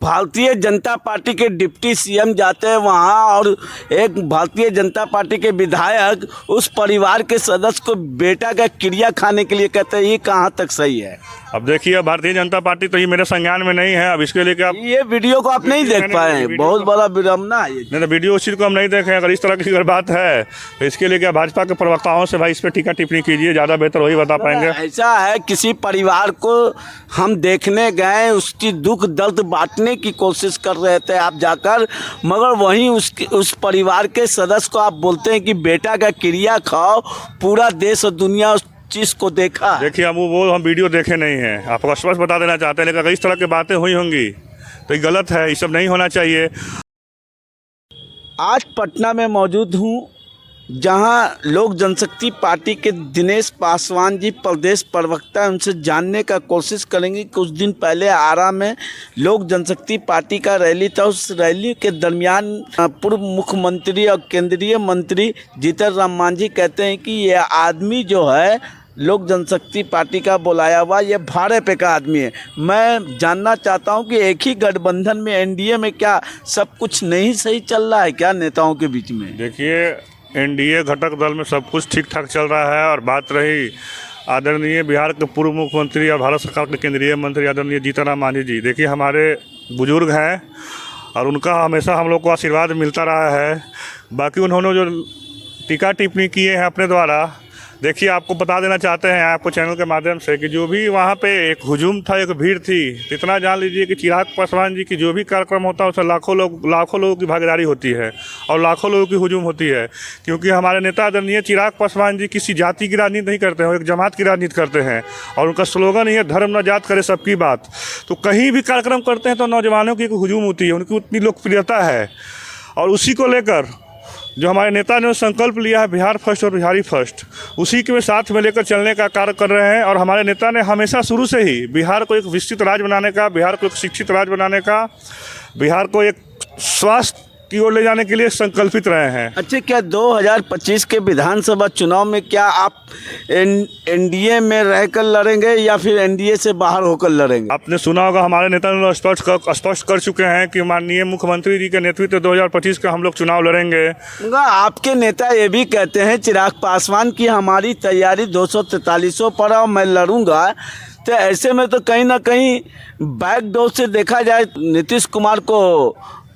Bharatiya Janata party के deputy CM जाते हैं वहाँ और एक भारतीय जनता पार्टी के विधायक उस परिवार के सदस्य को बेटा का क्रिया खाने के लिए कहते हैं, ये कहाँ तक सही है? अब देखिए, भारतीय जनता पार्टी तो ये मेरे संज्ञान में नहीं है। अब इसके लिए क्या ये वीडियो को आप नहीं देख पाए, बहुत बड़ा विडम्बना है। नहीं तो वीडियो उसी को हम नहीं देखें। अगर इस तरह की अगर बात है तो इसके लिए क्या भाजपा के प्रवक्ताओं से भाई इस पर टीका टिप्पणी कीजिए, ज़्यादा बेहतर वही बता पाएंगे। ऐसा है, किसी परिवार को हम देखने गए, उसकी दुख दर्द बांटने की कोशिश कर रहे थे आप जाकर, मगर वहीं उस परिवार के सदस्य को आप बोलते हैं कि बेटा का क्रिया खाओ। पूरा देश और दुनिया उस चीज़ को देखा। देखिए, हम वीडियो देखे नहीं हैं, आपको स्पष्ट बता देना चाहते हैं। लेकिन अगर इस तरह की बातें हुई होंगी तो ये गलत है, ये सब नहीं होना चाहिए। आज पटना में मौजूद हूँ जहां लोक जनशक्ति पार्टी के दिनेश पासवान जी प्रदेश प्रवक्ता, उनसे जानने का कोशिश करेंगे। कुछ दिन पहले आरा में लोक जनशक्ति पार्टी का रैली था। उस रैली के दरमियान पूर्व मुख्यमंत्री और केंद्रीय मंत्री जीतन राम मांझी कहते हैं कि ये आदमी जो है लोक जनशक्ति पार्टी का बुलाया हुआ, ये भाड़े पे का आदमी है। मैं जानना चाहता हूं कि एक ही गठबंधन में एनडीए में क्या सब कुछ नहीं सही चल रहा है क्या नेताओं के बीच में? देखिए, एनडीए घटक दल में सब कुछ ठीक ठाक चल रहा है। और बात रही आदरणीय बिहार के पूर्व मुख्यमंत्री और भारत सरकार के केंद्रीय मंत्री आदरणीय जीतन राम मांझी जी, देखिए हमारे बुजुर्ग हैं और उनका हमेशा हम लोग को आशीर्वाद मिलता रहा है। बाकी उन्होंने जो टीका टिप्पणी किए हैं अपने द्वारा, देखिए आपको बता देना चाहते हैं आपको चैनल के माध्यम से कि जो भी वहाँ पे एक हुजूम था, एक भीड़ थी, इतना जान लीजिए कि चिराग पासवान जी की जो भी कार्यक्रम होता है उसमें लाखों लोगों की भागीदारी होती है और लाखों लोगों की हुजूम होती है। क्योंकि हमारे नेता आदरणीय चिराग पासवान जी किसी जाति की राजनीति नहीं करते हैं, वो एक जमात की राजनीति करते हैं और उनका स्लोगन ही है धर्म न जात करे सबकी बात। तो कहीं भी कार्यक्रम करते हैं तो नौजवानों की एक हुजूम होती है, उनकी उतनी लोकप्रियता है। और उसी को लेकर जो हमारे नेता ने संकल्प लिया है बिहार फर्स्ट और बिहारी फर्स्ट, उसी के साथ में लेकर चलने का कार्य कर रहे हैं। और हमारे नेता ने हमेशा शुरू से ही बिहार को एक विकसित राज्य बनाने का, बिहार को एक शिक्षित राज्य बनाने का, बिहार को एक स्वास्थ्य की ओर ले जाने के लिए संकल्पित रहे हैं। अच्छा, क्या 2025 के विधानसभा चुनाव में क्या आप एनडीए में रहकर लड़ेंगे या फिर एनडीए से बाहर होकर लड़ेंगे? आपने सुना होगा हमारे नेता ने स्पष्ट कर चुके हैं कि माननीय मुख्यमंत्री जी के नेतृत्व 2025 का हम लोग चुनाव लड़ेंगे। आपके नेता ये भी कहते हैं चिराग पासवान की हमारी तैयारी 243 पर और मैं लड़ूंगा। तो ऐसे में तो कहीं ना कहीं बैकडोर से देखा जाए नीतीश कुमार को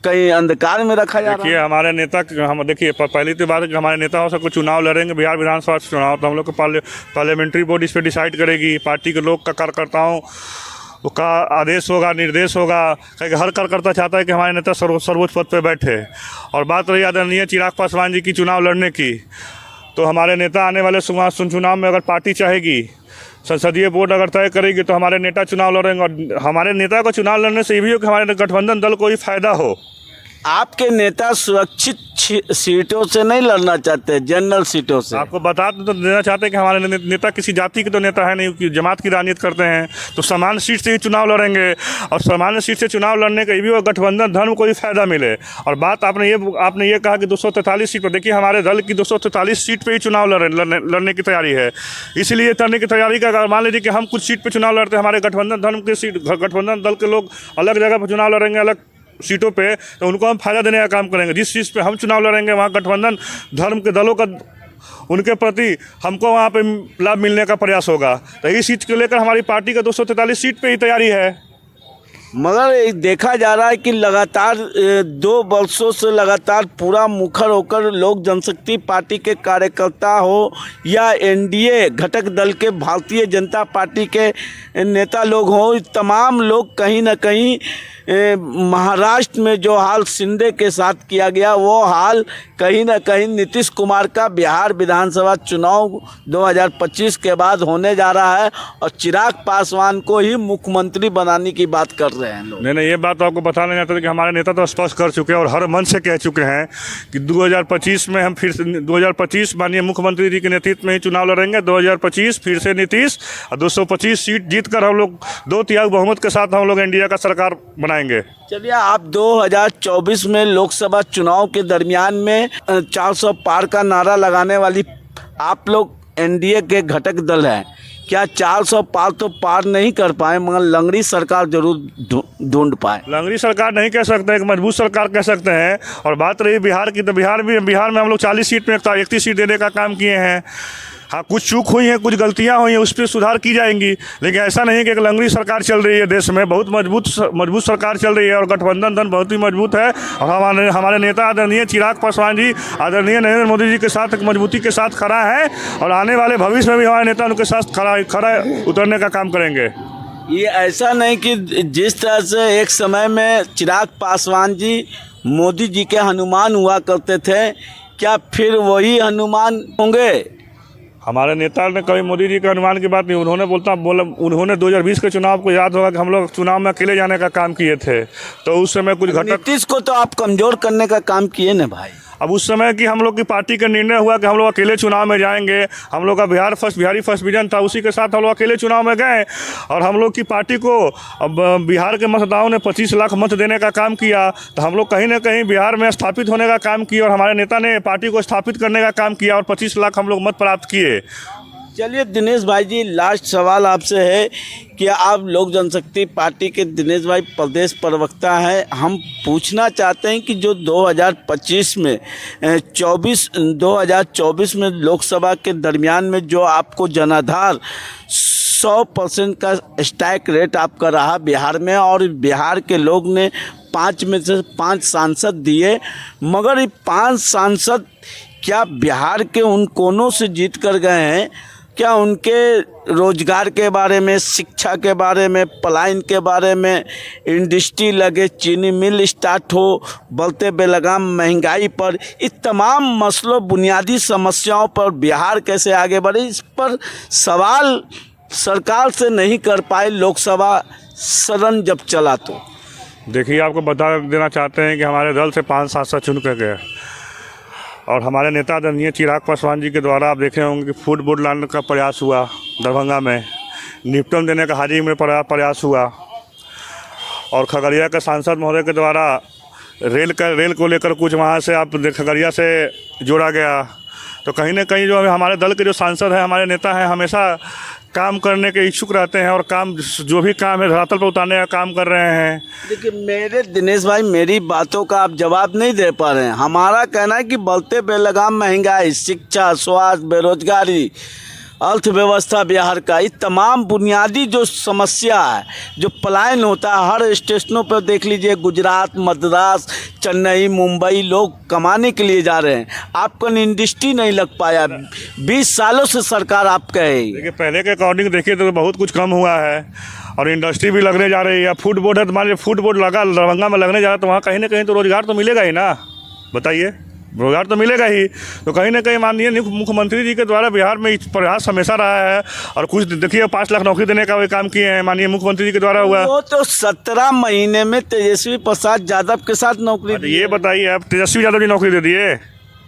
कहीं अंधकार में रखा जा रहा है। देखिए हमारे नेता, हम देखिए पहली तो बात है कि हमारे नेताओं से कुछ चुनाव लड़ेंगे बिहार विधानसभा चुनाव, तो हम लोग को पार्लियामेंट्री बोर्ड इस पर डिसाइड करेगी। पार्टी के लोग का कार्यकर्ताओं का आदेश होगा, निर्देश होगा, क्योंकि हर कार्यकर्ता चाहता है कि हमारे नेता सर्वोच्च पद पर बैठे। और बात रही आदरणीय चिराग पासवान जी की चुनाव लड़ने की, तो हमारे नेता आने वाले चुनाव में अगर पार्टी चाहेगी, संसदीय बोर्ड अगर तय करेगी तो हमारे नेता चुनाव लड़ेंगे। और हमारे नेता को चुनाव लड़ने से ये भी हो कि हमारे गठबंधन दल को ही फायदा हो। आपके नेता सुरक्षित सीटों से नहीं लड़ना चाहते, जनरल सीटों से। आपको बता तो देना चाहते हैं कि हमारे नेता किसी जाति के तो नेता है नहीं, जमात की राजनीति करते हैं, तो सामान्य सीट से ही चुनाव लड़ेंगे। और सामान्य सीट से चुनाव लड़ने का ये भी वो गठबंधन धर्म को ही फायदा मिले। और बात आपने ये कहा कि 243 सीट पर, देखिए हमारे दल की 243 सीट पर ही चुनाव लड़ने की तैयारी है। इसलिए लड़ने की तैयारी का अगर मान लीजिए कि हम कुछ सीट पर चुनाव लड़ते हैं, हमारे गठबंधन दल के लोग अलग जगह पर चुनाव लड़ेंगे, अलग सीटों पे, तो उनको हम फायदा देने का काम करेंगे। जिस चीज़ पे हम चुनाव लड़ेंगे वहाँ गठबंधन धर्म के दलों का उनके प्रति हमको वहाँ पे लाभ मिलने का प्रयास होगा। तो इस सीट को लेकर हमारी पार्टी का 243 सीट पे ही तैयारी है। मगर देखा जा रहा है कि लगातार 2 वर्षों से लगातार पूरा मुखर होकर लोक जनशक्ति पार्टी के कार्यकर्ता हो या एनडीए घटक दल के भारतीय जनता पार्टी के नेता लोग हों, तमाम लोग कहीं ना कहीं महाराष्ट्र में जो हाल शिंदे के साथ किया गया, वो हाल कहीं ना कहीं नीतीश कुमार का बिहार विधानसभा चुनाव 2025 के बाद होने जा रहा है और चिराग पासवान को ही मुख्यमंत्री बनाने की बात कर रहे हैं लोग। नहीं, ये बात तो आपको बताने जाता है कि हमारे नेता तो स्पष्ट कर चुके हैं और हर मन से कह चुके हैं कि 2025 में हम फिर 2025 माननीय मुख्यमंत्री जी के नेतृत्व में ही चुनाव लड़ेंगे। 2025 फिर से नीतीश और 225 सीट जीतकर हम लोग 2/3 बहुमत के साथ हम लोग एनडीए का सरकार बनाएंगे। चलिए, आप 2024 में लोकसभा चुनाव के दरमियान में 400 पार का नारा लगाने वाली आप लोग एनडीए के घटक दल हैं, क्या 400 पार तो पार नहीं कर पाए, मगर लंगड़ी सरकार जरूर ढूंढ पाए। लंगड़ी सरकार नहीं कह सकते, एक मजबूत सरकार कह सकते हैं। और बात रही बिहार की, तो बिहार में हम लोग 40 सीट में 31 सीट देने का काम किए हैं। हाँ, कुछ चूक हुई हैं, कुछ गलतियां हुई हैं, उस पर सुधार की जाएंगी, लेकिन ऐसा नहीं कि एक लंगड़ी सरकार चल रही है। देश में बहुत मजबूत सरकार चल रही है और गठबंधन धन बहुत ही मजबूत है। और हमारे नेता आदरणीय चिराग पासवान जी आदरणीय नरेंद्र मोदी जी के साथ एक मजबूती के साथ खड़ा है और आने वाले भविष्य में भी हमारे नेता उनके साथ खड़ा उतरने का काम करेंगे। ये ऐसा नहीं कि जिस तरह से एक समय में चिराग पासवान जी मोदी जी के हनुमान हुआ करते थे, क्या फिर वही हनुमान होंगे? हमारे नेता ने कभी मोदी जी के अनुमान की बात नहीं, उन्होंने 2020 के चुनाव को याद होगा कि हम लोग चुनाव में अकेले जाने का काम किए थे, तो उस समय कुछ घटक नीतीश को तो आप कमजोर करने का काम किए ना भाई। अब उस समय की हम लोग की पार्टी का निर्णय हुआ कि हम लोग अकेले चुनाव में जाएंगे। हम लोग का बिहारी फर्स्ट विजन था, उसी के साथ हम लोग अकेले चुनाव में गए और हम लोग की पार्टी को अब बिहार के मतदाताओं ने 25 लाख मत देने का काम किया, तो हम लोग कहीं ना कहीं बिहार में स्थापित होने का काम किया और हमारे नेता ने पार्टी को स्थापित करने का काम किया और 25 लाख हम लोग मत प्राप्त किए। चलिए दिनेश भाई जी, लास्ट सवाल आपसे है कि आप लोक जनशक्ति पार्टी के दिनेश भाई प्रदेश प्रवक्ता हैं। हम पूछना चाहते हैं कि जो 2025 में 2024 में लोकसभा के दरमियान में जो आपको जनाधार 100% का स्ट्राइक रेट आपका रहा बिहार में, और बिहार के लोग ने 5 में से 5 सांसद दिए, मगर ये 5 सांसद क्या बिहार के उन कोनों से जीत कर गए हैं? क्या उनके रोजगार के बारे में, शिक्षा के बारे में, पलायन के बारे में, इंडस्ट्री लगे, चीनी मिल स्टार्ट हो, बढ़ते बेलगाम महंगाई पर, इस तमाम मसलों बुनियादी समस्याओं पर बिहार कैसे आगे बढ़े, इस पर सवाल सरकार से नहीं कर पाए लोकसभा सदन जब चला? तो देखिए, आपको बता देना चाहते हैं कि हमारे दल से 5 सांसद चुन कर गए और हमारे नेता आदरणीय चिराग पासवान जी के द्वारा आप देखे होंगे कि फूड बोर्ड लाने का प्रयास हुआ दरभंगा में, निपटन देने का हाजीपुर में प्रयास हुआ और खगड़िया के सांसद महोदय के द्वारा रेल को लेकर कुछ वहाँ से आप खगड़िया से जोड़ा गया। तो कहीं ना कहीं जो हमारे दल के जो सांसद हैं, हमारे नेता हैं, हमेशा काम करने के इच्छुक रहते हैं और काम जो भी काम है धरातल पर उतारने का काम कर रहे हैं। देखिए मेरे दिनेश भाई, मेरी बातों का आप जवाब नहीं दे पा रहे हैं। हमारा कहना है कि बढ़ते बेलगाम महंगाई, शिक्षा, स्वास्थ्य, बेरोजगारी, अर्थव्यवस्था बिहार का, ये तमाम बुनियादी जो समस्या है, जो पलायन होता है हर स्टेशनों पर देख लीजिए, गुजरात, मद्रास, चेन्नई, मुंबई लोग कमाने के लिए जा रहे हैं। आपका इंडस्ट्री नहीं लग पाया, 20 सालों से सरकार आप कहे। देखिए, पहले के अकॉर्डिंग देखिए तो बहुत कुछ कम हुआ है और इंडस्ट्री भी लगने जा रही है। फूड बोर्ड है, तो मान लीजिए फूड बोर्ड लगा दरभंगा में लगने जा रहा है, तो वहाँ कहीं ना कहीं तो रोजगार तो मिलेगा ही ना, बताइए, रोजगार तो मिलेगा ही। तो कहीं ना कहीं माननीय मुख्यमंत्री जी के द्वारा बिहार में प्रयास हमेशा रहा है और कुछ देखिए 5 लाख नौकरी देने का भी काम किए हैं, माननीय मुख्यमंत्री जी के द्वारा हुआ। वो तो 17 महीने में तेजस्वी प्रसाद यादव के साथ नौकरी दी। ये बताइए, आप तेजस्वी यादव जी नौकरी दे दिए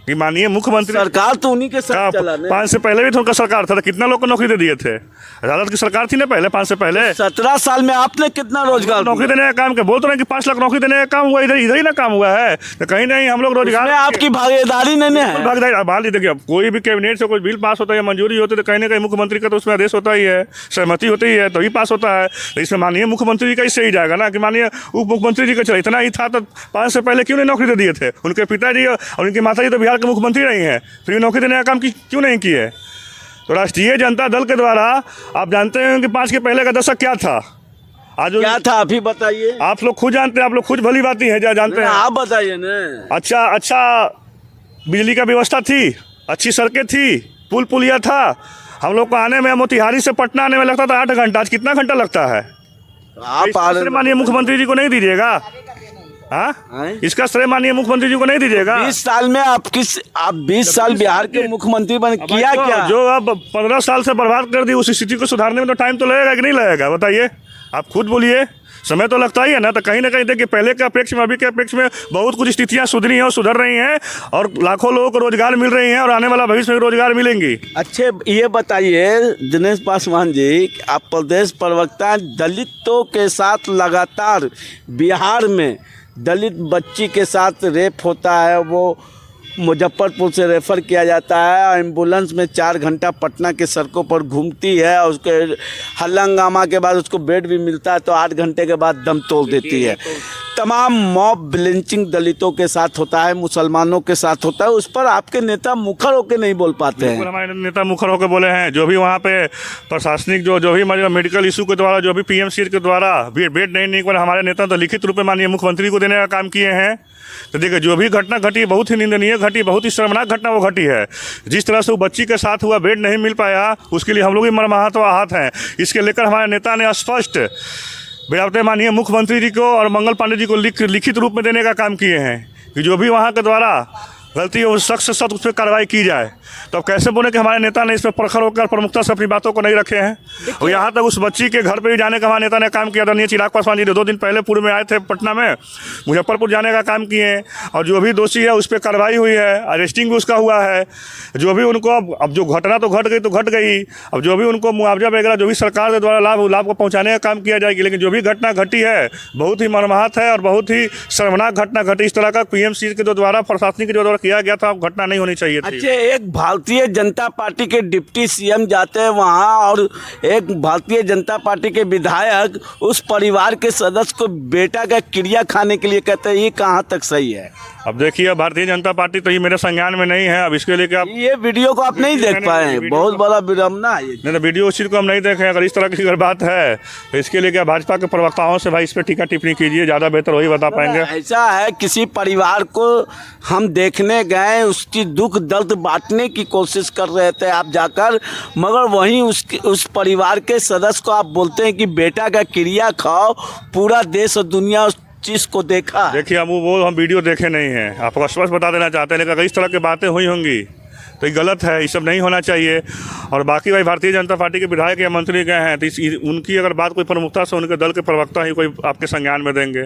कि माननीय मुख्यमंत्री सरकार तो उन्हीं के साथ चला ना। 5 से पहले भी तो उनका सरकार था, तो कितना लोग को नौकरी दे दिए थे? राजद की सरकार थी ना पहले, 5 से पहले। 17 साल में आपने कितना रोजगार नौकरी देने का काम किया? बोल तो रहे कि 5 लाख नौकरी देने का काम हुआ, इधर ही ना काम हुआ है। तो कहीं नहीं हम लोग रोजगार, आपकी भागीदारी नहीं है। भागीदारी मान लीजिए, देखिए कोई भी कैबिनेट से कोई बिल पास होता है या मंजूरी होती है, तो कहीं ना कहीं मुख्यमंत्री का तो उसमें आदेश होता ही है, सहमति होती है, तभी पास होता है। तो इसमें माननीय मुख्यमंत्री जी का इससे ही जाएगा ना कि माननीय उप मुख्यमंत्री जी का चला, इतना ही था तो 5 से पहले क्यों नहीं नौकरी दे दिए थे? उनके पिताजी और उनकी माता जी तो बिहार के मुख्यमंत्री रही हैं, फिर नौकरी देने का काम क्यों नहीं किए? तो राष्ट्रीय जनता दल के द्वारा आप जानते हैं कि 5 के पहले का दशक क्या था, आज क्या था अभी बताइए। आप लोग खुद जानते हैं, आप लोग खुद भली बाती है जानते हैं। आप बताइए ना। अच्छा बिजली का व्यवस्था थी, अच्छी सड़कें थी, पुल पुलिया था। हम लोग को आने में मोतिहारी से पटना आने में लगता था 8 घंटा, आज कितना घंटा लगता है? आप माननीय मुख्यमंत्री जी को नहीं दीजिएगा? हाँ, इसका श्रेय माननीय मुख्यमंत्री जी को नहीं दीजिएगा? 20 साल में आप 20 साल बिहार के मुख्यमंत्री बन किया क्या? जो अब 15 साल से बर्बाद कर दी, उस स्थिति को सुधारने में तो टाइम तो लगेगा कि नहीं लगेगा, बताइए? आप खुद बोलिए, समय तो लगता ही है ना। तो कहीं ना कहीं देखिए, पहले के अपेक्ष में अभी के अपेक्ष में बहुत कुछ स्थितियां सुधरी हैं और सुधर रही हैं और लाखों लोगों को रोजगार मिल रही हैं और आने वाला भविष्य में रोजगार मिलेंगी। अच्छे, ये बताइए दिनेश पासवान जी, आप प्रदेश प्रवक्ता, दलितों के साथ लगातार बिहार में दलित बच्ची के साथ रेप होता है, वो मुजफ्फरपुर से रेफ़र किया जाता है, एम्बुलेंस में 4 घंटा पटना के सड़कों पर घूमती है और उसके हल्ला हंगामा के बाद उसको बेड भी मिलता है तो 8 घंटे के बाद दम तोड़ देती है। तमाम मॉब लिंचिंग दलितों के साथ होता है, मुसलमानों के साथ होता है, उस पर आपके नेता मुखर होकर नहीं बोल पाते हैं। हमारे नेता मुखर होकर बोले हैं, जो भी वहाँ पे प्रशासनिक जो भी हमारे मेडिकल इशू के द्वारा जो भी पीएमसीएच के द्वारा बेड नहीं पर हमारे नेता तो लिखित रूप में माननीय मुख्यमंत्री को देने का काम किए हैं। तो देखिए जो भी घटना घटी बहुत ही निंदनीय घटी, बहुत ही शर्मनाक घटना वो घटी है। जिस तरह से वो बच्ची के साथ हुआ, बेड नहीं मिल पाया, उसके लिए हम लोग भी मर्माहत व आहत हैं। इसके लेकर हमारे नेता ने स्पष्ट बजाते माननीय मुख्यमंत्री जी को और मंगल पांडे जी को लिखित रूप में देने का काम किए हैं कि जो भी वहाँ के द्वारा गलती हो सख्त से सख्त उस पर कार्रवाई की जाए। तो अब कैसे बोले कि हमारे नेता ने इस पर प्रखर होकर प्रमुखता से अपनी बातों को नहीं रखे हैं। और यहाँ तक उस बच्ची के घर पर भी जाने का हमारे नेता ने काम किया। आदरणीय चिराग पासवान जी 2 दिन पहले पूर्व में आए थे पटना में, मुजफ्फरपुर जाने का काम किए हैं और जो भी दोषी है उस पर कार्रवाई हुई है, अरेस्टिंग भी उसका हुआ है। जो भी उनको अब जो घटना तो घट गई तो घट गई, अब जो भी उनको मुआवजा वगैरह जो भी सरकार के द्वारा लाभ को पहुँचाने का काम किया जाएगी। लेकिन जो भी घटना घटी है बहुत ही मर्माहत है और बहुत ही शर्मनाक घटना घटी। इस तरह का पीएमसी के द्वारा प्रशासनिक के द्वारा किया गया था, घटना नहीं होनी चाहिए थी। अच्छा, एक भारतीय जनता पार्टी के डिप्टी सीएम जाते हैं वहाँ और एक भारतीय जनता पार्टी के विधायक उस परिवार के सदस्य को बेटा का क्रिया खाने के लिए कहते हैं, ये कहाँ तक सही है? अब देखिए भारतीय जनता पार्टी तो ये मेरे संज्ञान में नहीं है। अब इसके लिए क्या ये वीडियो को आप नहीं देख पाए हैं, बहुत बड़ा विडम्बना है ये। नहीं, वीडियो उस चीज़ को हम नहीं देखें। अगर इस तरह की अगर बात है तो इसके लिए क्या भाजपा के प्रवक्ताओं से भाई इस पर टीका टिप्पणी कीजिए, ज़्यादा बेहतर वही बता पाएंगे। ऐसा है, किसी परिवार को हम देखने गए, उसकी दुख दर्द बांटने की कोशिश कर रहे थे आप जाकर, मगर वहीं उस परिवार के सदस्य को आप बोलते हैं कि बेटा का क्रिया खाओ। पूरा देश और दुनिया उस चीज़ को देखा। देखिए हम वीडियो देखे नहीं हैं, आपको स्पष्ट बता देना चाहते हैं। लेकिन अगर इस तरह की बातें हुई होंगी तो ये गलत है, ये सब नहीं होना चाहिए। और बाकी भाई भारतीय जनता पार्टी के विधायक या मंत्री गए हैं तो उनकी अगर बात कोई प्रमुखता से उनके दल के प्रवक्ता ही कोई आपके संज्ञान में देंगे।